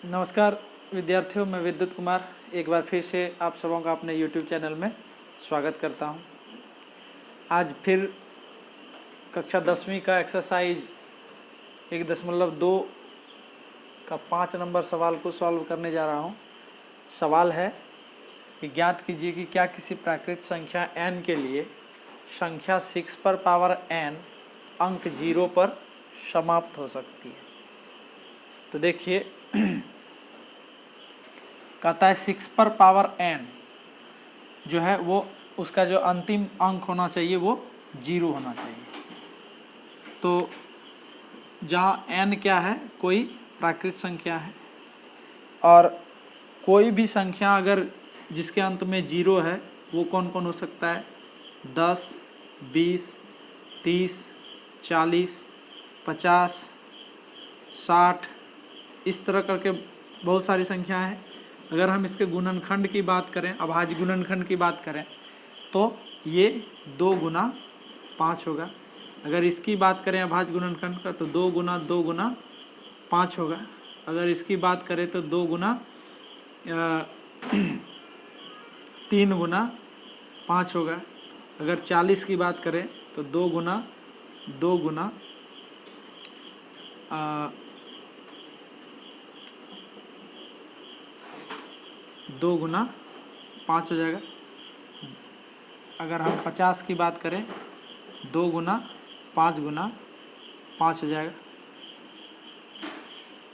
नमस्कार विद्यार्थियों, मैं विद्युत कुमार एक बार फिर से आप सबों का अपने YouTube चैनल में स्वागत करता हूं। आज फिर कक्षा 10वीं का एक्सरसाइज 1.2 का 5 नंबर सवाल को सॉल्व करने जा रहा हूं। सवाल है कि ज्ञात कीजिए कि क्या किसी प्राकृत संख्या n के लिए संख्या 6 पर पावर n अंक 0 पर समाप्त हो सकती है। तो देखिए कहता है 6 पर पावर n जो है वो उसका जो अंतिम अंक होना चाहिए वो 0 होना चाहिए। तो जहाँ n क्या है, कोई प्राकृत संख्या है और कोई भी संख्या अगर जिसके अंत में 0 है वो कौन कौन हो सकता है? 10, 20, 30, 40, 50, 60 इस तरह करके बहुत सारी संख्याएं हैं। अगर हम इसके गुणनखंड की बात करें, अभाज्य गुणनखंड की बात करें तो ये 2 गुना 5 होगा। अगर इसकी बात करें अभाज्य गुणनखंड का तो 2 गुना 2 गुना 5 होगा। अगर इसकी बात करें तो 2 गुना 3 गुना 5 होगा। अगर 40 की बात करें तो 2 गुना 2 गुना 2 गुना 5 हो जाएगा। अगर हम 50 की बात करें 2 गुना 5 गुना 5 हो जाएगा।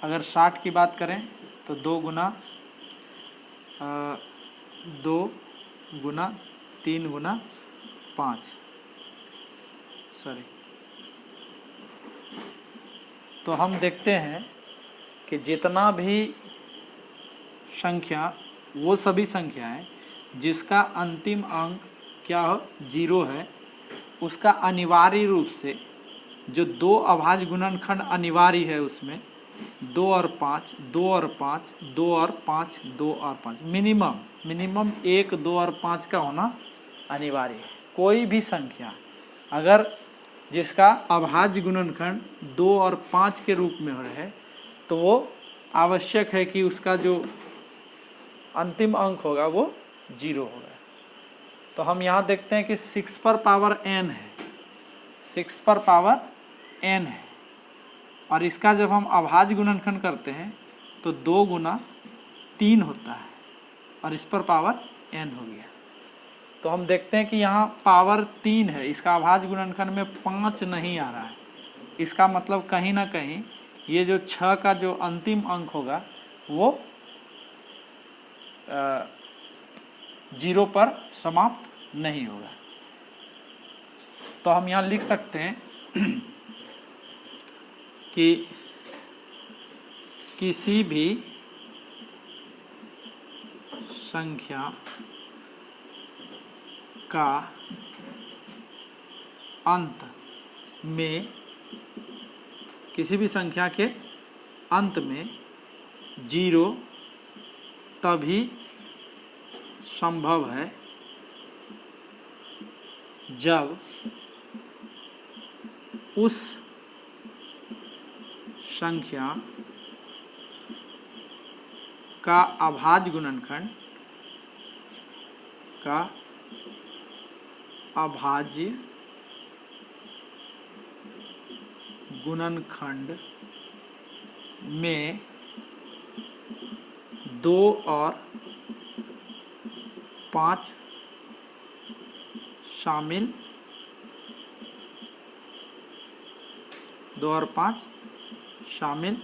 अगर 60 की बात करें तो 2 गुना 2 गुना 3 गुना 5 तो हम देखते हैं कि जितना भी संख्या, वो सभी संख्याएं जिसका अंतिम अंक क्या हो 0 है, उसका अनिवार्य रूप से जो 2 अभाज्य गुणनखंड अनिवार्य है उसमें 2 और 5, 2 और 5, 2 और 5, 2 और 5 मिनिमम 1, 2 और 5 का होना अनिवार्य है। कोई भी संख्या अगर जिसका अभाज्य गुणनखंड 2 और 5 के रूप में हो रहे तो वो आवश्यक है कि उसका जो अंतिम अंक होगा वो 0 होगा। तो हम यहाँ देखते हैं कि 6 पर पावर n है, 6 पर पावर n है और इसका जब हम अभाज्य गुणनखंड करते हैं तो 2 गुना 3 होता है और इस पर पावर n हो गया। तो हम देखते हैं कि यहाँ पावर 3 है, इसका अभाज्य गुणनखंड में 5 नहीं आ रहा है। इसका मतलब कहीं ना कहीं ये जो 6 का जो अंतिम अंक होगा वो 0 पर समाप्त नहीं होगा। तो हम यहाँ लिख सकते हैं कि किसी भी संख्या का अंत में, किसी भी संख्या के अंत में 0 तभी संभव है जब उस संख्या का अभाज्य गुणनखंड में 2 और 5 शामिल, 2 और 5 शामिल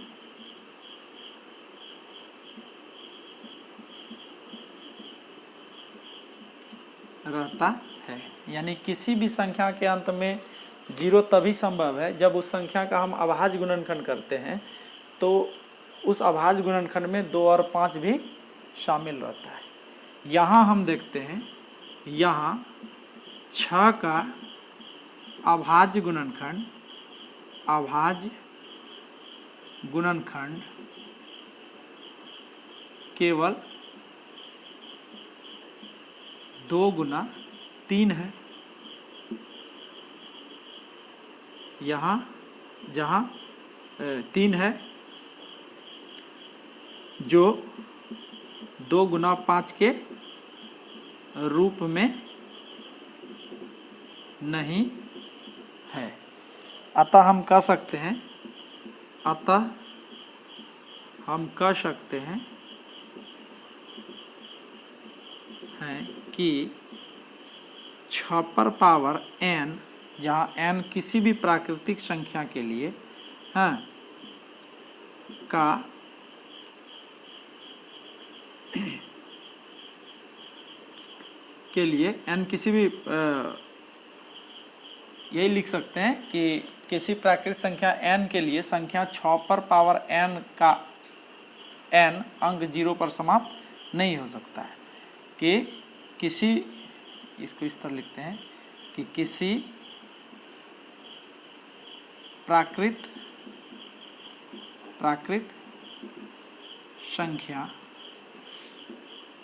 रहता है। यानी किसी भी संख्या के अंत में 0 तभी संभव है जब उस संख्या का हम अभाज्य गुणनखंड करते हैं तो उस अभाज्य गुणनखंड में 2 और 5 भी शामिल रहता है। यहाँ हम देखते हैं, यहाँ 6 का अभाज्य गुणनखंड केवल 2 गुना 3 है। यहाँ जहाँ 3 है, जो 2 गुना 5 के रूप में नहीं है। अतः हम कह सकते हैं कि 6 पर पावर n, जहाँ n किसी भी प्राकृतिक संख्या के लिए n किसी भी यही लिख सकते हैं कि किसी प्राकृतिक संख्या n के लिए संख्या 6 पर पावर n का n अंक 0 पर समाप्त नहीं हो सकता है। कि किसी, इसको इस तरह लिखते हैं कि किसी प्राकृत संख्या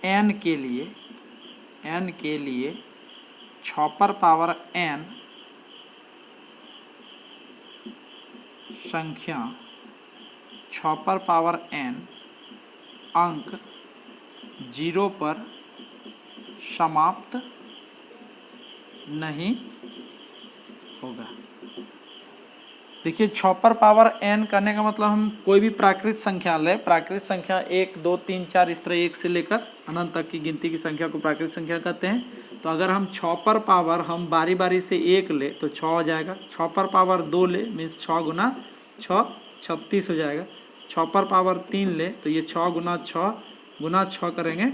n के लिए 6 पर पावर n संख्या 6 पर पावर n अंक 0 पर समाप्त नहीं होगा। देखिए 6 पर पावर n करने का मतलब हम कोई भी प्राकृतिक संख्या ले, प्राकृतिक संख्या 1 2 3 4 इस तरह 1 से लेकर अनंत तक की गिनती की संख्या को प्राकृतिक संख्या कहते हैं। तो अगर हम 6 पर पावर हम बारी बारी से 1 ले तो 6 हो जाएगा, 6 पर पावर 2 ले मीन्स 6 गुना 6 36 हो जाएगा, 6 पर पावर 3 ले तो ये 6 गुना 6 करेंगे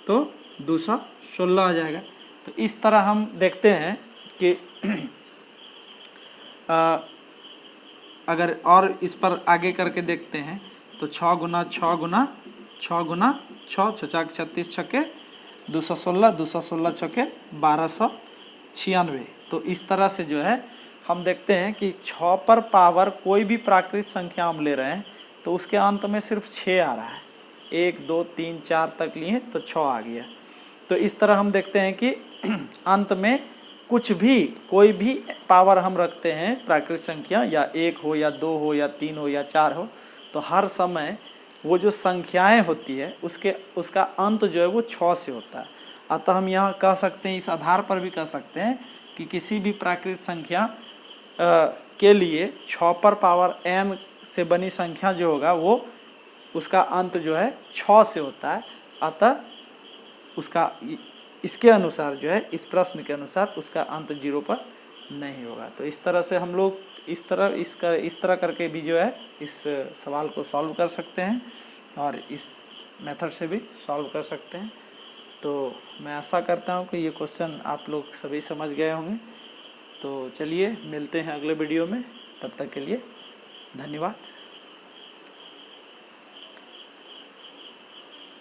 तो 216 हो जाएगा। तो इस तरह हम देखते हैं कि अगर और इस पर आगे करके देखते हैं तो 6 गुना 6 गुना 6 गुना 6 छचाक 36 छके 216 216 छके 1296। तो इस तरह से जो है हम देखते हैं कि 6 पर पावर कोई भी प्राकृतिक संख्या हम ले रहे हैं तो उसके अंत में सिर्फ 6 आ रहा है। 1 2 3 4 तक लिए तो 6 आ गया। तो इस तरह हम देखते हैं कि अंत में कुछ भी कोई भी पावर हम रखते हैं प्राकृतिक संख्या, या 1 हो या 2 हो या 3 हो या 4 हो, तो हर समय वो जो संख्याएं होती है उसका अंत जो है वो 6 से होता है। अतः हम यहाँ कह सकते हैं, इस आधार पर भी कह सकते हैं कि किसी भी प्राकृतिक संख्या के लिए 6 पर पावर n से बनी संख्या जो होगा वो उसका अंत जो है 6 से होता है। अतः उसका इसके अनुसार जो है, इस प्रश्न के अनुसार उसका अंत 0 पर नहीं होगा। तो इस तरह से हम लोग इस तरह करके भी जो है इस सवाल को सॉल्व कर सकते हैं और इस मेथड से भी सॉल्व कर सकते हैं। तो मैं आशा करता हूँ कि ये क्वेश्चन आप लोग सभी समझ गए होंगे। तो चलिए मिलते हैं अगले वीडियो में, तब तक के लिए धन्यवाद।